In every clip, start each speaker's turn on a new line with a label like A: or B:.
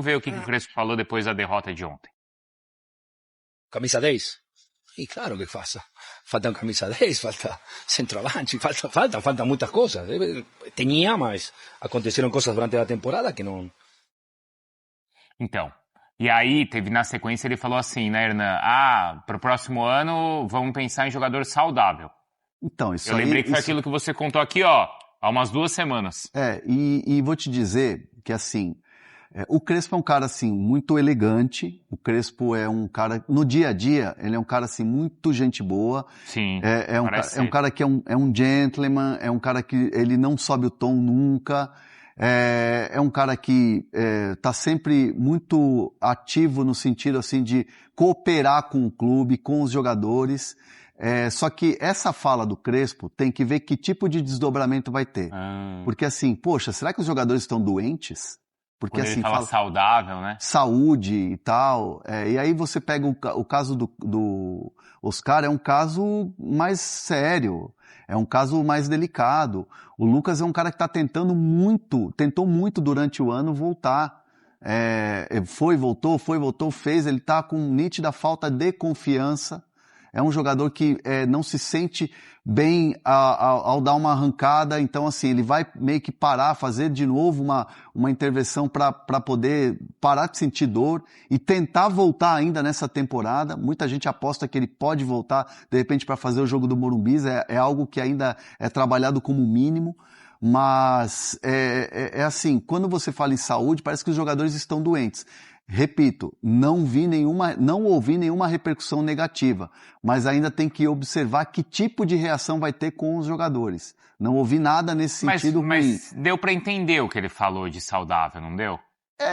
A: ver o que o Crespo falou depois da derrota de ontem.
B: Camisa 10? Y claro que falta camisa 10, falta centroavante, falta muchas cosas. Tenía, mas aconteceram coisas durante a temporada que não...
A: Então, e aí teve na sequência, ele falou assim, né, Hernan? Para o próximo ano vamos pensar em jogador saudável.
C: Então, isso
A: Eu lembrei que foi aquilo que você contou aqui, ó, há umas 2 semanas.
C: E vou te dizer que, assim, o Crespo é um cara, assim, muito elegante. O Crespo é um cara, no dia a dia, ele é um cara, assim, muito gente boa.
A: Sim,
C: É um cara que é um gentleman, é um cara que ele não sobe o tom nunca. É um cara que tá sempre muito ativo no sentido, assim, de cooperar com o clube, com os jogadores. Só que essa fala do Crespo tem que ver que tipo de desdobramento vai ter. Porque assim, poxa, será que os jogadores estão doentes? Porque
A: quando
C: assim,
A: ele fala saudável, né?
C: Saúde e tal. E aí você pega o caso do Oscar, é um caso mais sério. É um caso mais delicado. O Lucas é um cara que tentou muito durante o ano voltar. Voltou, fez. Ele tá com nítida falta de confiança. É um jogador que não se sente bem ao dar uma arrancada, então assim, ele vai meio que parar, fazer de novo uma intervenção para poder parar de sentir dor e tentar voltar ainda nessa temporada. Muita gente aposta que ele pode voltar, de repente, para fazer o jogo do Morumbi, é algo que ainda é trabalhado como mínimo, mas assim, quando você fala em saúde, parece que os jogadores estão doentes. Repito, não ouvi nenhuma repercussão negativa, mas ainda tem que observar que tipo de reação vai ter com os jogadores. Não ouvi nada nesse sentido ruim.
A: Mas deu para entender o que ele falou de saudável, não deu?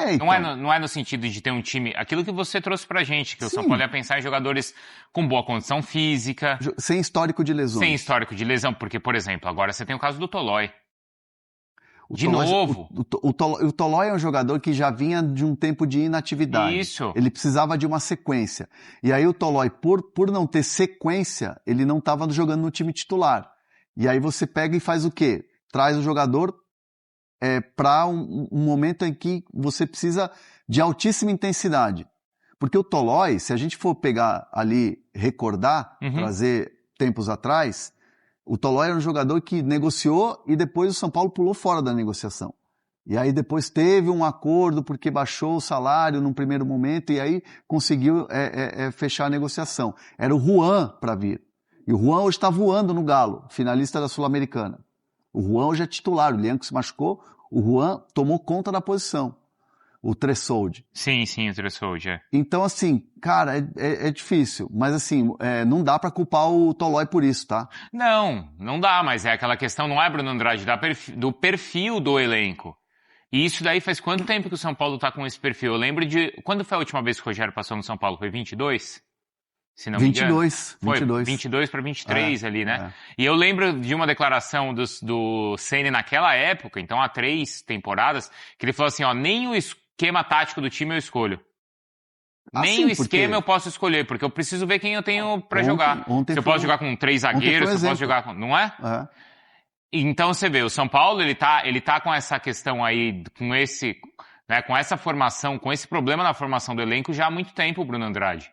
C: Então.
A: Não é no sentido de ter um time... Aquilo que você trouxe pra gente, que o São Paulo ia pensar em jogadores com boa condição física.
C: Sem histórico de lesões.
A: Sem histórico de lesão, porque, por exemplo, agora você tem o caso do Tolói. Novo.
C: O Tolói é um jogador que já vinha de um tempo de inatividade.
A: Isso.
C: Ele precisava de uma sequência. E aí o Tolói, por não ter sequência, ele não estava jogando no time titular. E aí você pega e faz o quê? Traz o jogador para um momento em que você precisa de altíssima intensidade. Porque o Tolói, se a gente for pegar ali, recordar, trazer tempos atrás... O Tolói era um jogador que negociou e depois o São Paulo pulou fora da negociação. E aí depois teve um acordo porque baixou o salário num primeiro momento e aí conseguiu fechar a negociação. Era o Juan para vir. E o Juan hoje está voando no Galo, finalista da Sul-Americana. O Juan hoje é titular, o Lianco se machucou, o Juan tomou conta da posição. O Tressolde.
A: Sim, o Tressolde,
C: Então, assim, cara, é difícil. Mas, assim, não dá pra culpar o Tolói por isso, tá?
A: Não dá, mas é aquela questão, não é, Bruno Andrade, do perfil do elenco. E isso daí faz quanto tempo que o São Paulo tá com esse perfil? Eu lembro de... Quando foi a última vez que o Rogério passou no São Paulo? Foi 22? Se não me engano.
C: 22.
A: Foi 22 para 23 ali, né? E eu lembro de uma declaração do Ceni naquela época, então há 3 temporadas, que ele falou assim, ó, nem o esquema tático do time eu escolho. Nem o esquema eu posso escolher, porque eu preciso ver quem eu tenho pra jogar. Se eu posso jogar com 3 zagueiros, se eu posso jogar com... Não é? Então você vê, o São Paulo, ele tá com essa questão aí, com esse, né, com essa formação, com esse problema na formação do elenco já há muito tempo, Bruno Andrade.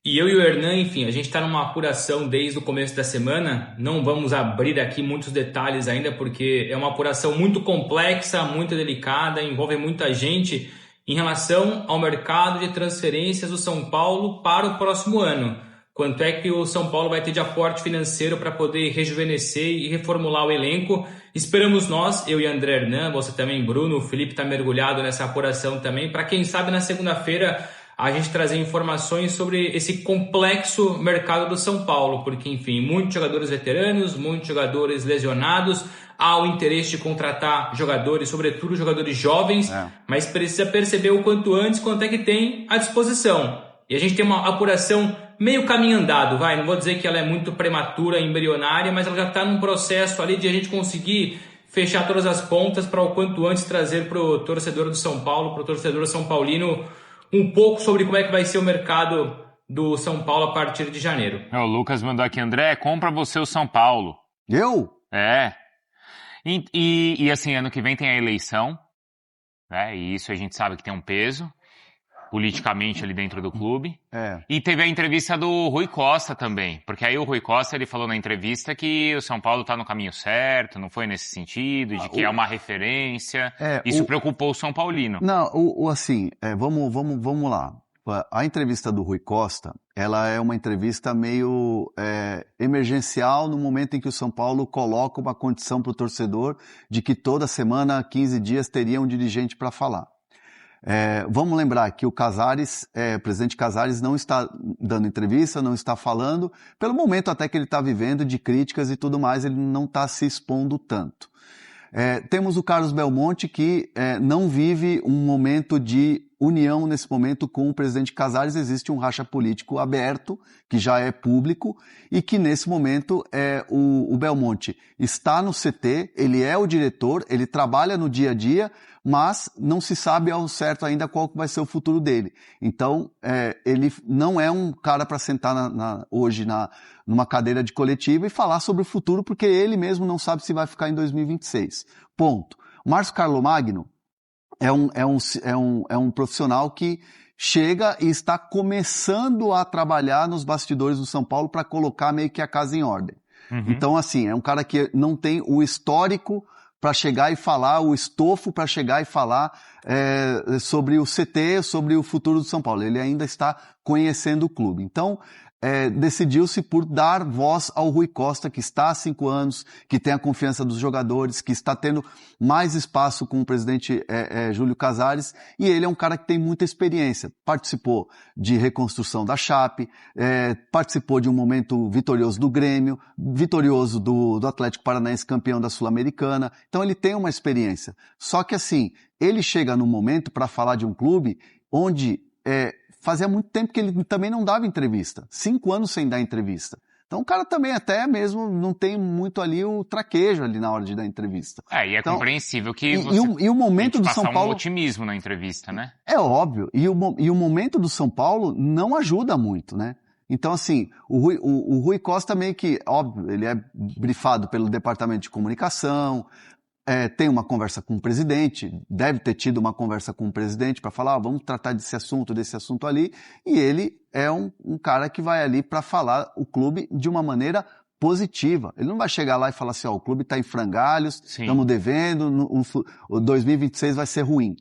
D: E eu e o Hernan, enfim, a gente está numa apuração desde o começo da semana. Não vamos abrir aqui muitos detalhes ainda, porque é uma apuração muito complexa, muito delicada, envolve muita gente em relação ao mercado de transferências do São Paulo para o próximo ano. Quanto é que o São Paulo vai ter de aporte financeiro para poder rejuvenescer e reformular o elenco? Esperamos nós, eu e André Hernan, você também, Bruno, o Felipe está mergulhado nessa apuração também, para quem sabe na segunda-feira a gente trazer informações sobre esse complexo mercado do São Paulo, porque, enfim, muitos jogadores veteranos, muitos jogadores lesionados, há o interesse de contratar jogadores, sobretudo jogadores jovens, mas precisa perceber o quanto antes quanto é que tem à disposição. E a gente tem uma apuração meio caminho andado, não vou dizer que ela é muito prematura, embrionária, mas ela já está num processo ali de a gente conseguir fechar todas as pontas para o quanto antes trazer para o torcedor do São Paulo, para o torcedor são paulino, um pouco sobre como é que vai ser o mercado do São Paulo a partir de janeiro.
A: O Lucas mandou aqui, André, compra você o São Paulo.
C: Eu?
A: E assim, ano que vem tem a eleição. né? E isso a gente sabe que tem um peso politicamente ali dentro do clube.
C: É.
A: E teve a entrevista do Rui Costa também, porque aí o Rui Costa ele falou na entrevista que o São Paulo está no caminho certo, não foi nesse sentido, de que é uma referência. Isso preocupou o São Paulino.
C: Não, vamos lá. A entrevista do Rui Costa, ela é uma entrevista meio emergencial no momento em que o São Paulo coloca uma condição para o torcedor de que toda semana, 15 dias, teria um dirigente para falar. Vamos lembrar que o presidente Casares não está dando entrevista, não está falando, pelo momento até que ele está vivendo de críticas e tudo mais, ele não está se expondo tanto. Temos o Carlos Belmonte que não vive um momento de união nesse momento com o presidente Casares, existe um racha político aberto, que já é público, e que nesse momento o Belmonte está no CT, ele é o diretor, ele trabalha no dia a dia, mas não se sabe ao certo ainda qual vai ser o futuro dele. Então, ele não é um cara para sentar hoje numa cadeira de coletiva e falar sobre o futuro, porque ele mesmo não sabe se vai ficar em 2026. Ponto. Márcio Carlomagno é um profissional que chega e está começando a trabalhar nos bastidores do São Paulo para colocar meio que a casa em ordem. Uhum. Então, assim, é um cara que não tem o histórico para chegar e falar, o estofo para chegar e falar sobre o CT, sobre o futuro do São Paulo. Ele ainda está conhecendo o clube. Então, decidiu-se por dar voz ao Rui Costa, que está há 5 anos, que tem a confiança dos jogadores, que está tendo mais espaço com o presidente Júlio Casares, e ele é um cara que tem muita experiência. Participou de reconstrução da Chape, participou de um momento vitorioso do Grêmio, vitorioso do Atlético Paranaense, campeão da Sul-Americana. Então ele tem uma experiência. Só que assim, ele chega num momento para falar de um clube onde fazia muito tempo que ele também não dava entrevista. 5 anos sem dar entrevista. Então o cara também até mesmo não tem muito ali o traquejo ali na hora de dar entrevista.
A: E é compreensível que
C: e o momento do São Paulo...
A: um otimismo na entrevista, né?
C: É óbvio. E o momento do São Paulo não ajuda muito, né? Então, assim, o Rui Costa meio que, óbvio, ele é brifado pelo Departamento de Comunicação, tem uma conversa com o presidente, deve ter tido uma conversa com o presidente para falar, vamos tratar desse assunto ali, e ele é um cara que vai ali para falar o clube de uma maneira positiva. Ele não vai chegar lá e falar assim, o clube está em frangalhos, estamos devendo, o 2026 vai ser ruim.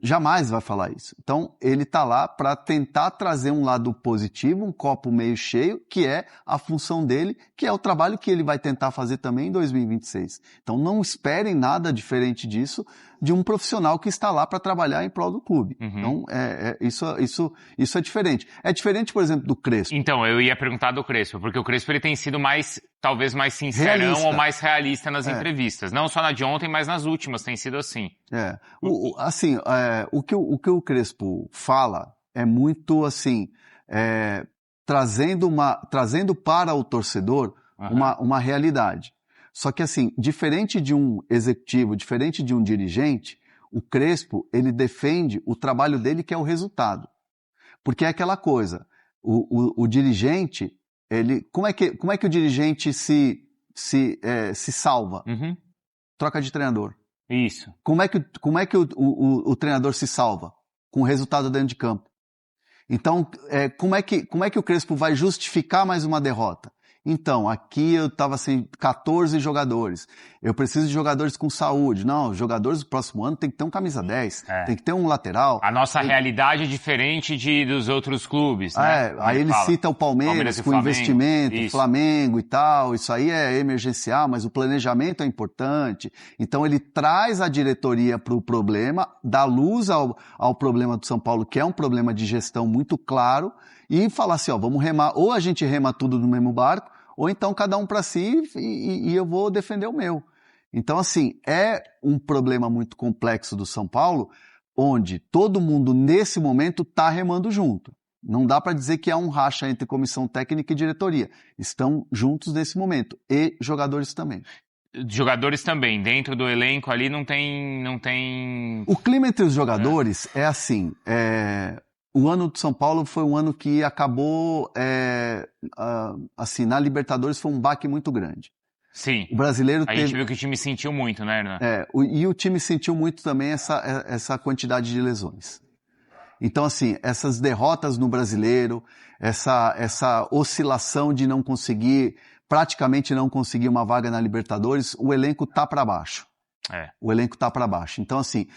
C: Jamais vai falar isso. Então, ele está lá para tentar trazer um lado positivo, um copo meio cheio, que é a função dele, que é o trabalho que ele vai tentar fazer também em 2026. Então, não esperem nada diferente disso de um profissional que está lá para trabalhar em prol do clube. Uhum. Então, isso é diferente. É diferente, por exemplo, do Crespo.
A: Então, eu ia perguntar do Crespo, porque o Crespo ele tem sido talvez mais sincerão ou mais realista nas entrevistas. Não só na de ontem, mas nas últimas tem sido assim.
C: O que o Crespo fala é muito assim, trazendo para o torcedor uma realidade. Só que assim, diferente de um executivo, diferente de um dirigente, o Crespo, ele defende o trabalho dele, que é o resultado. Porque é aquela coisa, o dirigente, como é que o dirigente se salva? Uhum. Troca de treinador.
A: Isso.
C: Como é que o treinador se salva? Com o resultado dentro de campo. Então, como é que o Crespo vai justificar mais uma derrota? Então, aqui eu estava sem 14 jogadores. Eu preciso de jogadores com saúde. Não, os jogadores do próximo ano tem que ter um camisa 10, tem que ter um lateral.
A: A nossa realidade é diferente dos outros clubes, né?
C: Aí ele cita o Palmeiras com investimento, Flamengo e tal. Isso aí é emergencial, mas o planejamento é importante. Então ele traz a diretoria para o problema, dá luz ao problema do São Paulo, que é um problema de gestão muito claro, e fala assim, vamos remar, ou a gente rema tudo no mesmo barco, ou então cada um para si e eu vou defender o meu. Então, assim, é um problema muito complexo do São Paulo, onde todo mundo, nesse momento, está remando junto. Não dá para dizer que há um racha entre comissão técnica e diretoria. Estão juntos nesse momento. E jogadores também.
A: Jogadores também. Dentro do elenco ali não tem...
C: O clima entre os jogadores é assim... O ano do São Paulo foi um ano que acabou, assim, na Libertadores foi um baque muito grande.
A: Sim.
C: O brasileiro
A: a gente viu que o time sentiu muito, né, Hernan?
C: E o time sentiu muito também essa quantidade de lesões. Então, assim, essas derrotas no brasileiro, essa oscilação de não conseguir, praticamente não conseguir uma vaga na Libertadores, o elenco tá para baixo. O elenco tá para baixo. Então, assim,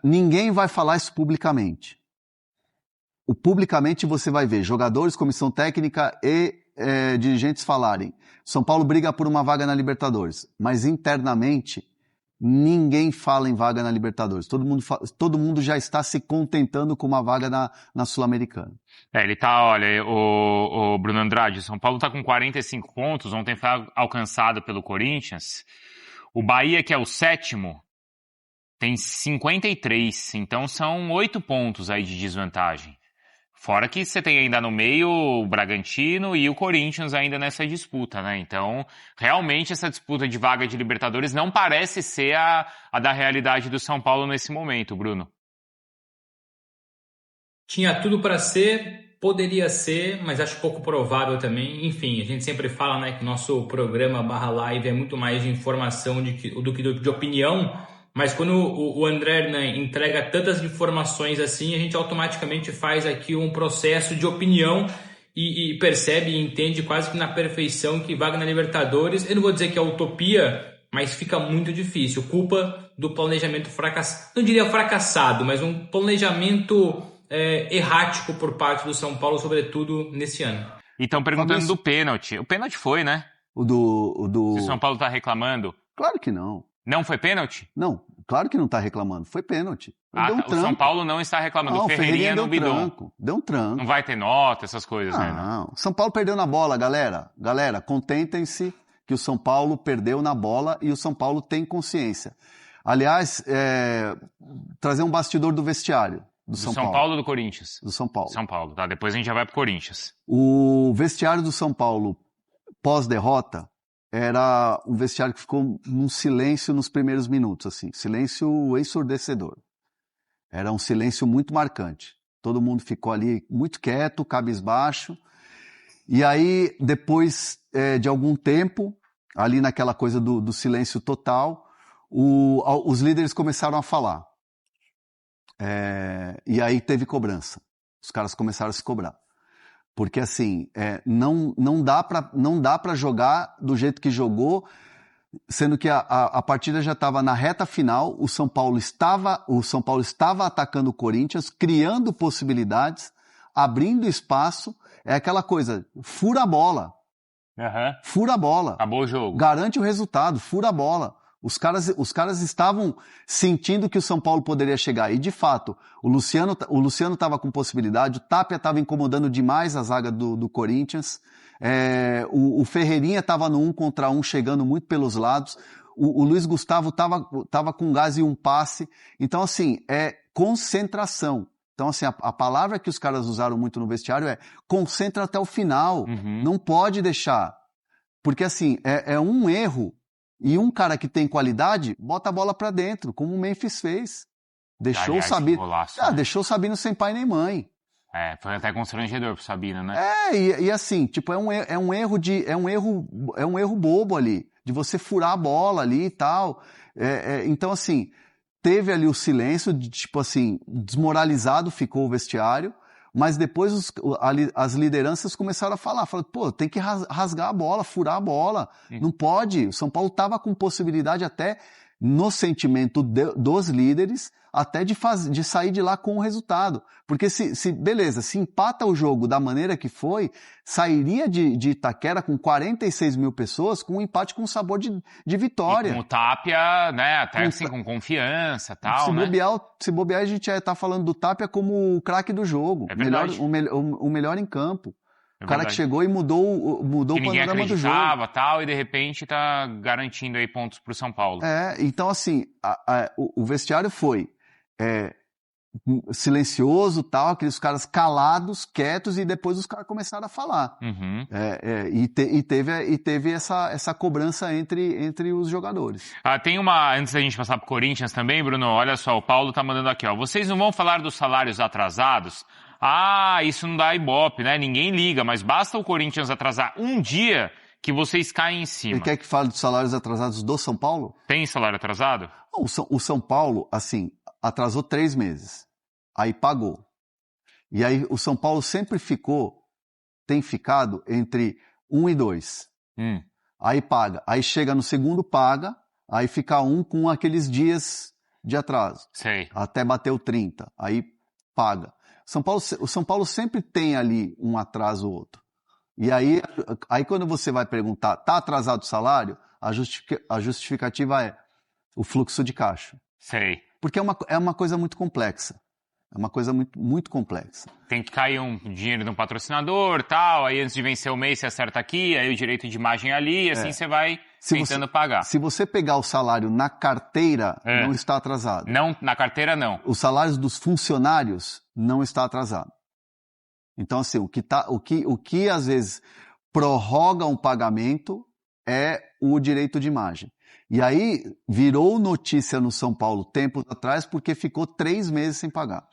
C: ninguém vai falar isso publicamente. Publicamente você vai ver jogadores, comissão técnica e dirigentes falarem: São Paulo briga por uma vaga na Libertadores, mas internamente ninguém fala em vaga na Libertadores. Todo mundo já está se contentando com uma vaga na Sul-Americana.
A: Ele tá, olha, o Bruno Andrade, o São Paulo tá com 45 pontos, ontem foi alcançado pelo Corinthians. O Bahia, que é o 7º, tem 53, então são 8 pontos aí de desvantagem. Fora que você tem ainda no meio o Bragantino e o Corinthians ainda nessa disputa, né? Então, realmente essa disputa de vaga de Libertadores não parece ser a da realidade do São Paulo nesse momento, Bruno.
D: Tinha tudo para ser, poderia ser, mas acho pouco provável também. Enfim, a gente sempre fala, né, que nosso programa /live é muito mais de informação do que de opinião. Mas quando o André, né, entrega tantas informações assim, a gente automaticamente faz aqui um processo de opinião e percebe e entende quase que na perfeição que vaga na Libertadores, eu não vou dizer que é utopia, mas fica muito difícil. Culpa do planejamento fracassado, não diria fracassado, mas um planejamento errático por parte do São Paulo, sobretudo nesse ano.
A: E estão perguntando do pênalti. O pênalti foi, né?
C: Se o
A: São Paulo tá reclamando.
C: Claro que não.
A: Não foi pênalti?
C: Não, claro que não está reclamando. Foi pênalti.
A: O São Paulo não está reclamando.
C: Não,
A: o Ferreirinha não bidou.
C: Deu um tranco.
A: Não vai ter nota, essas coisas, né?
C: Não. São Paulo perdeu na bola, galera. Galera, contentem-se que o São Paulo perdeu na bola e o São Paulo tem consciência. Aliás, trazer um bastidor do vestiário do São Paulo.
A: São Paulo ou do Corinthians?
C: Do São Paulo.
A: São Paulo, tá? Depois a gente já vai pro Corinthians.
C: O vestiário do São Paulo, pós-derrota, era um vestiário que ficou num silêncio nos primeiros minutos, assim, silêncio ensurdecedor. Era um silêncio muito marcante. Todo mundo ficou ali muito quieto, cabisbaixo. E aí, depois de algum tempo, ali naquela coisa do silêncio total, os líderes começaram a falar. E aí teve cobrança. Os caras começaram a se cobrar. Porque, assim, não dá para jogar do jeito que jogou, sendo que a partida já estava na reta final, o São Paulo estava atacando o Corinthians, criando possibilidades, abrindo espaço. É aquela coisa, fura a bola.
A: Uhum.
C: Fura a bola.
A: Acabou o jogo.
C: Garante o resultado, fura a bola. Os caras estavam sentindo que o São Paulo poderia chegar. E, de fato, o Luciano estava com possibilidade, o Tapia estava incomodando demais a zaga do Corinthians, o Ferreirinha estava no 1 contra 1, chegando muito pelos lados, o Luiz Gustavo estava com gás e um passe. Então, assim, concentração. Então, assim, a palavra que os caras usaram muito no vestiário é concentra até o final.
A: Uhum.
C: Não pode deixar. Porque, assim, é um erro. E um cara que tem qualidade, bota a bola pra dentro, como o Memphis fez. Deixou o Sabino. Deixou o Sabino sem pai nem mãe.
A: Foi até constrangedor pro Sabino, né?
C: E assim, tipo, é um erro bobo ali, de você furar a bola ali e tal. Então, assim, teve ali o silêncio, tipo assim, desmoralizado ficou o vestiário, mas depois as lideranças começaram a falar, pô, tem que rasgar a bola, furar a bola, não pode. O São Paulo estava com possibilidade até, no sentimento dos líderes, até de sair de lá com o resultado. Porque beleza, se empata o jogo da maneira que foi, sairia de Itaquera com 46 mil pessoas com um empate com sabor de vitória.
A: E com o Tapia, né, até assim, com confiança e tal,
C: se bobear, a gente já tá falando do Tapia como o craque do jogo.
A: É verdade.
C: O melhor em campo. O cara que chegou e mudou o panorama do jogo.
A: Tal, e de repente tá garantindo aí pontos pro São Paulo.
C: Então assim, o vestiário foi silencioso, tal, aqueles caras calados, quietos, e depois os caras começaram a falar.
A: Uhum.
C: E teve essa cobrança entre os jogadores.
A: Tem antes da gente passar pro Corinthians também, Bruno, olha só, o Paulo tá mandando aqui, ó, vocês não vão falar dos salários atrasados? Isso não dá ibope, né? Ninguém liga, mas basta o Corinthians atrasar um dia que vocês caem em cima.
C: Ele quer que fale dos salários atrasados do São Paulo?
A: Tem salário atrasado?
C: O São Paulo, assim, atrasou 3 meses. Aí pagou. E aí o São Paulo sempre tem ficado entre 1 e 2. Aí paga. Aí chega no segundo, paga. Aí fica 1 com aqueles dias de atraso.
A: Sei.
C: Até bater o 30. Aí paga. O São Paulo sempre tem ali um atraso ou outro. E aí quando você vai perguntar, tá atrasado o salário? A justificativa é o fluxo de caixa.
A: Sei.
C: Porque é uma coisa muito complexa. É uma coisa muito, muito complexa.
A: Tem que cair um dinheiro de um patrocinador, tal, aí antes de vencer o mês você acerta aqui, aí o direito de imagem ali, e assim você vai tentando pagar.
C: Se você pegar o salário na carteira, não está atrasado.
A: Não, na carteira não.
C: Os salários dos funcionários não está atrasado. Então, assim, o que às vezes prorroga um pagamento é o direito de imagem. E aí virou notícia no São Paulo tempos atrás porque ficou 3 meses sem pagar.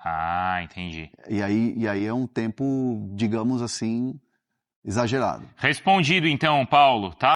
A: Ah, entendi.
C: E aí é um tempo, digamos assim, exagerado.
A: Respondido então, Paulo, tá?